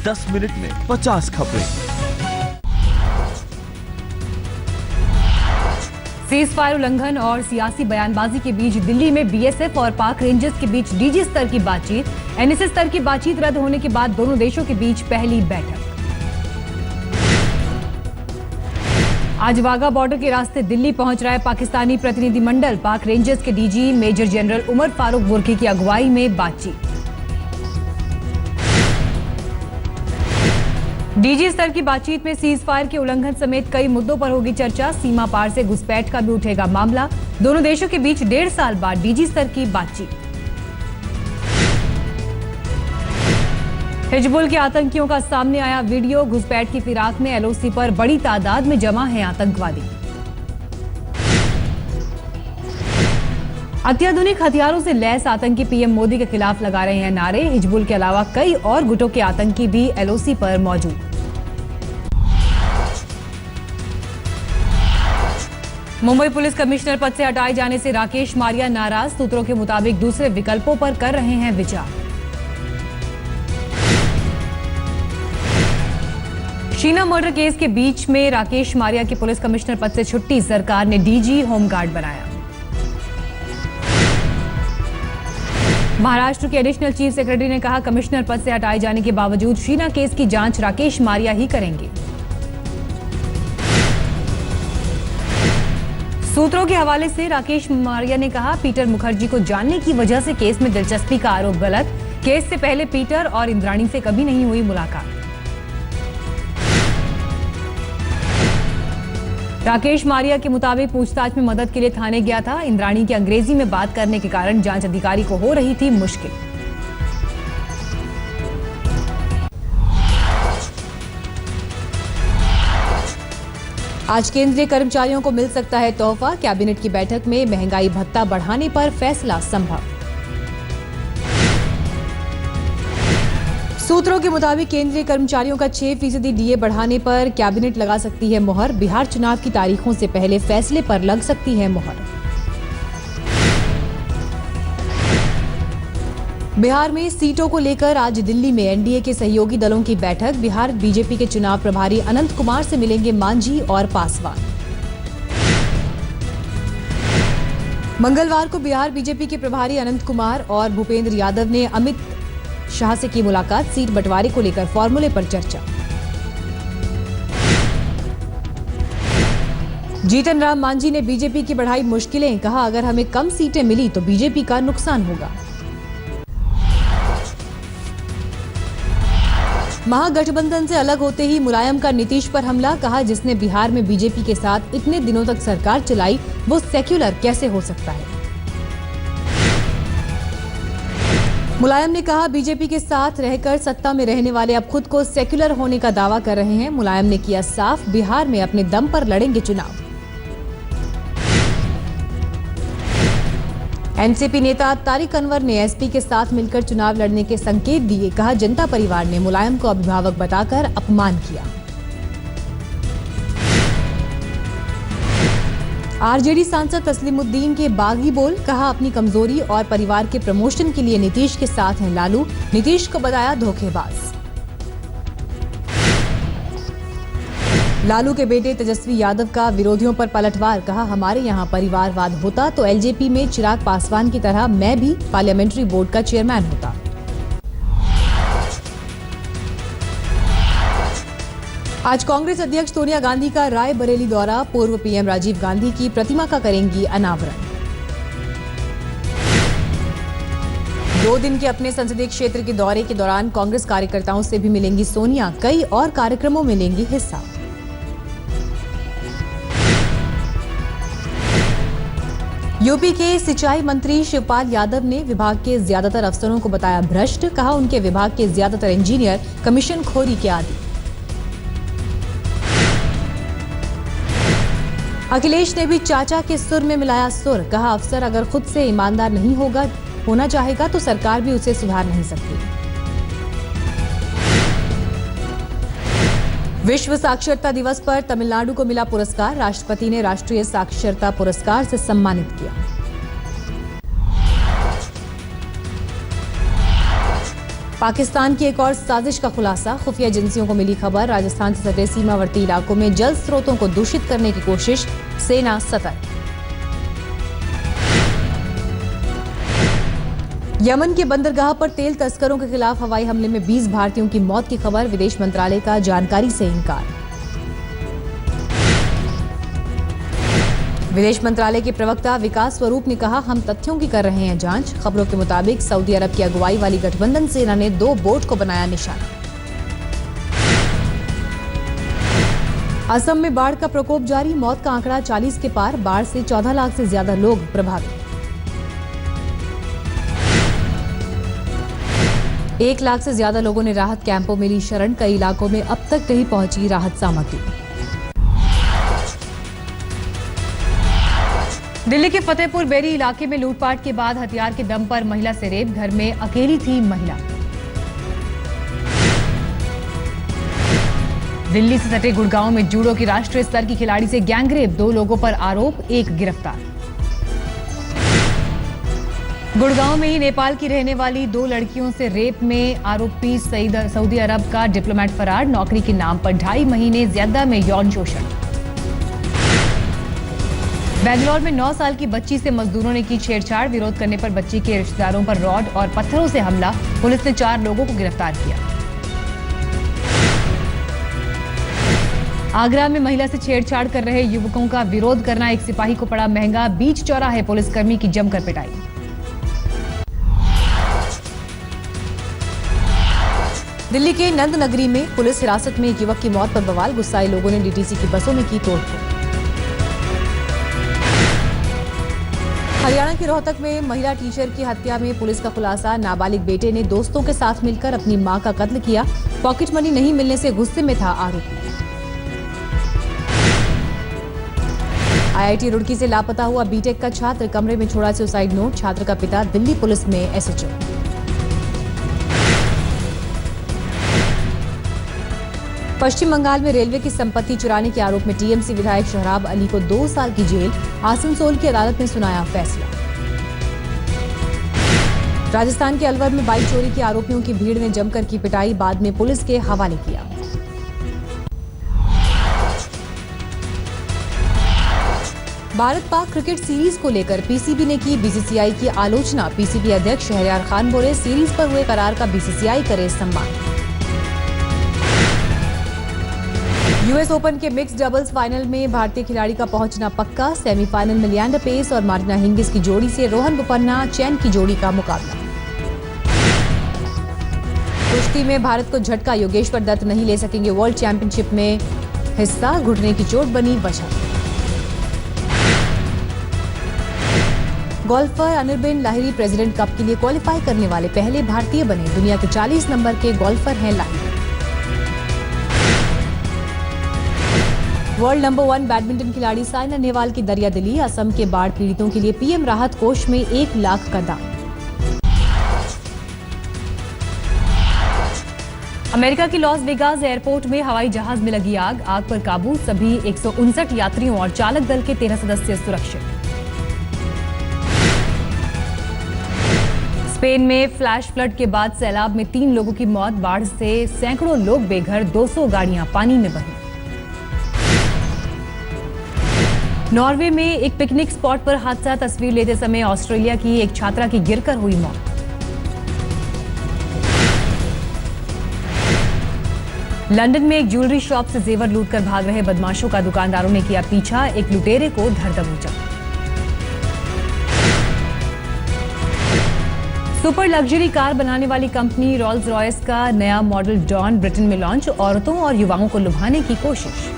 10 minute में 50 खबरें। Cease fire उल्लंघन और सियासी बयानबाजी के बीच दिल्ली में बीएसएफ और पाक रेंजर्स के बीच डीजी स्तर की बातचीत। एनएसए स्तर की बातचीत रद्द होने के बाद दोनों देशों के बीच पहली बैठक। आज वाघा बॉर्डर के रास्ते दिल्ली पहुंच रहा है पाकिस्तानी प्रतिनिधिमंडल। पाक रेंजर्स के DG major general Umar Farooq Burki की अगुवाई में बातचीत। डीजी स्तर की बातचीत में सीज फायर के उल्लंघन समेत कई मुद्दों पर होगी चर्चा। सीमा पार से घुसपैठ का भी उठेगा मामला। दोनों देशों के बीच 1.5 साल बाद डीजी स्तर की बातचीत। हिजबुल के आतंकियों का सामने आया वीडियो। घुसपैठ की फिराक में एलओसी पर बड़ी तादाद में जमा हैं आतंकवादी। अत्याधुनिक हथियारों से लैस आतंकी पीएम मोदी के खिलाफ लगा रहे हैं नारे। हिजबुल के अलावा कई और गुटों के आतंकी भी एलओसी पर मौजूद। मुंबई पुलिस कमिश्नर पद से हटाए जाने से राकेश मारिया नाराज। सूत्रों के मुताबिक दूसरे विकल्पों पर कर रहे हैं विचार। शीना मर्डर केस के बीच में राकेश मारिया की पुलिस कमिश्नर पद से छुट्टी। सरकार ने डीजी होमगार्ड बनाया। महाराष्ट्र के एडिशनल चीफ सेक्रेटरी ने कहा, कमिश्नर पद से हटाए जाने के बावजूद शीना केस की जांच राकेश मारिया ही करेंगे। सूत्रों के हवाले से राकेश मारिया ने कहा, पीटर मुखर्जी को जानने की वजह से केस में दिलचस्पी का आरोप गलत। केस से पहले पीटर और इंद्राणी से कभी नहीं हुई मुलाकात। राकेश मारिया के मुताबिक पूछताछ में मदद के लिए थाने गया था। इंद्राणी के अंग्रेजी में बात करने के कारण जांच अधिकारी को हो रही थी मुश्किल। आज केंद्रीय कर्मचारियों को मिल सकता है तोहफा। कैबिनेट की बैठक में महंगाई भत्ता बढ़ाने पर फैसला संभव। सूत्रों के मुताबिक केंद्रीय कर्मचारियों का 6% डीए बढ़ाने पर कैबिनेट लगा सकती है मुहर। बिहार चुनाव की तारीखों से पहले फैसले पर लग सकती है मुहर। बिहार में सीटों को लेकर आज दिल्ली में एनडीए के सहयोगी दलों की बैठक। बिहार बीजेपी के चुनाव प्रभारी अनंत कुमार से मिलेंगे मांझी और पासवान। मंगलवार को बिहार बीजेपी के प्रभारी अनंत कुमार और भूपेंद्र यादव ने अमित शाह से की मुलाकात। सीट बंटवारे को लेकर फॉर्मूले पर चर्चा। जीतन राम मांझी ने बीजेपी की बढ़ाई मुश्किलें। कहा, अगर हमें कम सीटें मिली तो बीजेपी का नुकसान होगा। महागठबंधन से अलग होते ही मुलायम का नीतीश पर हमला। कहा, जिसने बिहार में बीजेपी के साथ इतने दिनों तक सरकार चलाई वो सेक्युलर कैसे हो सकता है। मुलायम ने कहा, बीजेपी के साथ रहकर सत्ता में रहने वाले अब खुद को सेक्युलर होने का दावा कर रहे हैं। मुलायम ने किया साफ, बिहार में अपने दम पर लड़ेंगे चुनाव। एनसीपी नेता तारिक अनवर ने एसपी के साथ मिलकर चुनाव लड़ने के संकेत दिए। कहा, जनता परिवार ने मुलायम को अभिभावक बताकर अपमान किया। आरजेडी सांसद तस्लीमुद्दीन के बागी बोल। कहा, अपनी कमजोरी और परिवार के प्रमोशन के लिए नीतीश के साथ हैं लालू। नीतीश को बताया धोखेबाज। लालू के बेटे तेजस्वी यादव का विरोधियों पर पलटवार। कहा, हमारे यहां परिवारवाद होता तो एलजेपी में चिराग पासवान की तरह मैं भी पार्लियामेंट्री बोर्ड का चेयरमैन होता। आज कांग्रेस अध्यक्ष सोनिया गांधी का रायबरेली दौरा। पूर्व पीएम राजीव गांधी की प्रतिमा का करेंगी अनावरण। 2 दिन के अपने संसदीय क्षेत्र के दौरे के दौरान कांग्रेस कार्यकर्ताओं से भी मिलेंगी सोनिया। कई और कार्यक्रमों में लेंगी हिस्सा। यूपी के सिंचाई मंत्री शिवपाल यादव ने विभाग के ज्यादातर अफसरों को बताया भ्रष्ट। कहा, उनके विभाग के ज्यादातर इंजीनियर कमीशनखोरी के आदी। अखिलेश ने भी चाचा के सुर में मिलाया सुर। कहा, अफसर अगर खुद से ईमानदार नहीं होना चाहेगा तो सरकार भी उसे सुधार नहीं सकती। विश्व साक्षरता दिवस पर तमिलनाडु को मिला पुरस्कार। राष्ट्रपति ने राष्ट्रीय साक्षरता पुरस्कार से सम्मानित किया। पाकिस्तान की एक और साजिश का खुलासा। खुफिया एजेंसियों को मिली खबर, राजस्थान से सटे सीमावर्ती इलाकों में जल स्रोतों को दूषित करने की कोशिश, सेना सतर्क। यमन के बंदरगाह पर तेल तस्करों के खिलाफ हवाई हमले में 20 भारतीयों की मौत की खबर, विदेश मंत्रालय का जानकारी से इंकार। विदेश मंत्रालय के प्रवक्ता विकास स्वरूप ने कहा, हम तथ्यों की कर रहे हैं जांच। खबरों के मुताबिक सऊदी अरब की अगुवाई वाली गठबंधन सेना ने 2 बोट को बनाया निशाना। असम में बाढ़ का प्रकोप जारी, मौत का आंकड़ा 40 के पार। बाढ़ से 14 लाख से ज्यादा लोग प्रभावित। 1 लाख से ज्यादा लोगों ने राहत कैंपों में ली शरण, कई इलाकों में अब तक नहीं पहुंची राहत सामग्री। दिल्ली के फतेहपुर बेरी इलाके में लूटपाट के बाद हथियार के दम पर महिला से रेप, घर में अकेली थी महिला। दिल्ली से सटे गुड़गांव में जूडो की राष्ट्रीय स्तर की खिलाड़ी से गैंगरेप, 2 लोगों पर आरोप, 1 गिरफ्तार। गुड़गांव में ही नेपाल की रहने वाली 2 लड़कियों से रेप में आरोपी सऊदी अरब का डिप्लोमेट फरार, नौकरी के नाम पर 2.5 महीने ज़्यादा में यौन शोषण। बेंगलोर में 9 साल की बच्ची से मजदूरों ने की छेड़छाड़, विरोध करने पर बच्ची के रिश्तेदारों पर रॉड और पत्थरों से हमला, पुलिस ने 4 लोगों को गिरफ्तार किया। आगरा में महिला से छेड़छाड़ कर रहे युवकों का विरोध करना एक सिपाही को पड़ा महंगा, बीच चौराहे पुलिसकर्मी की जमकर पिटाई। दिल्ली के नंद नगरी में पुलिस हिरासत में एक युवक की मौत पर बवाल, गुस्साए लोगों ने डीटीसी की बसों में की तोड़फोड़। हरियाणा के रोहतक में महिला टीचर की हत्या में पुलिस का खुलासा, नाबालिग बेटे ने दोस्तों के साथ मिलकर अपनी मां का कत्ल किया, पॉकेट मनी नहीं मिलने से गुस्से में था आरोपी। आईआईटी रुड़की से लापता हुआ बीटेक का छात्र, कमरे में छोड़ा सुसाइड नोट, छात्र का पिता दिल्ली पुलिस में एसएचओ। पश्चिम बंगाल में रेलवे की संपत्ति चुराने के आरोप में टीएमसी विधायक शहराब अली को 2 साल की जेल, आसनसोल की अदालत ने सुनाया फैसला। राजस्थान के अलवर में बाइक चोरी के आरोपियों की भीड़ ने जमकर की पिटाई, बाद में पुलिस के हवाले किया। भारत पाक क्रिकेट सीरीज को लेकर पीसीबी ने की बीसीसीआई की आलोचना, पीसीबी अध्यक्ष शहरयार खान बोले, सीरीज पर हुए करार का बीसीसीआई करे सम्मान। यूएस ओपन के मिक्स डबल्स फाइनल में भारतीय खिलाड़ी का पहुंचना पक्का, सेमीफाइनल में लिएंडर पेस और मार्टिना हिंगिस की जोड़ी से रोहन बोपन्ना चैन की जोड़ी का मुकाबला। कुश्ती में भारत को झटका, योगेश्वर दत्त नहीं ले सकेंगे वर्ल्ड चैंपियनशिप में हिस्सा, घुटने की चोट बनी वजह। Golfer Anirban Lahiri president cup के लिए क्वालिफाई करने वाले पहले भारतीय बने, दुनिया के 40 नंबर के गोल्फर हैं लाहिरी। वर्ल्ड नंबर 1 बैडमिंटन खिलाड़ी साइना नेहवाल की दरियादिली, असम के बाढ़ पीड़ितों के लिए पीएम राहत कोष में 1 लाख का दान। अमेरिका की लॉस वेगास एयरपोर्ट में हवाई जहाज में लगी आग, आग पर काबू, सभी 159 यात्रियों और चालक दल के 13 सदस्य सुरक्षित। स्पेन में फ्लैश फ्लड के बाद सैलाब में 3 लोगों की मौत, बाढ़ से सैकड़ों लोग बेघर, 200 गाड़ियां पानी में बही। नॉर्वे में एक पिकनिक स्पॉट पर हादसा, तस्वीर लेते समय ऑस्ट्रेलिया की एक छात्रा की गिरकर हुई मौत। लंदन में एक ज्वेलरी शॉप से जेवर लूटकर भाग रहे बदमाशों का दुकानदारों ने किया पीछा, एक लुटेरे को धर दबोचा। सुपर लग्जरी कार बनाने वाली कंपनी रोल्स रॉयस का नया मॉडल डॉन ब्रिटेन में लॉन्च, औरतों और युवाओं को लुभाने की कोशिश।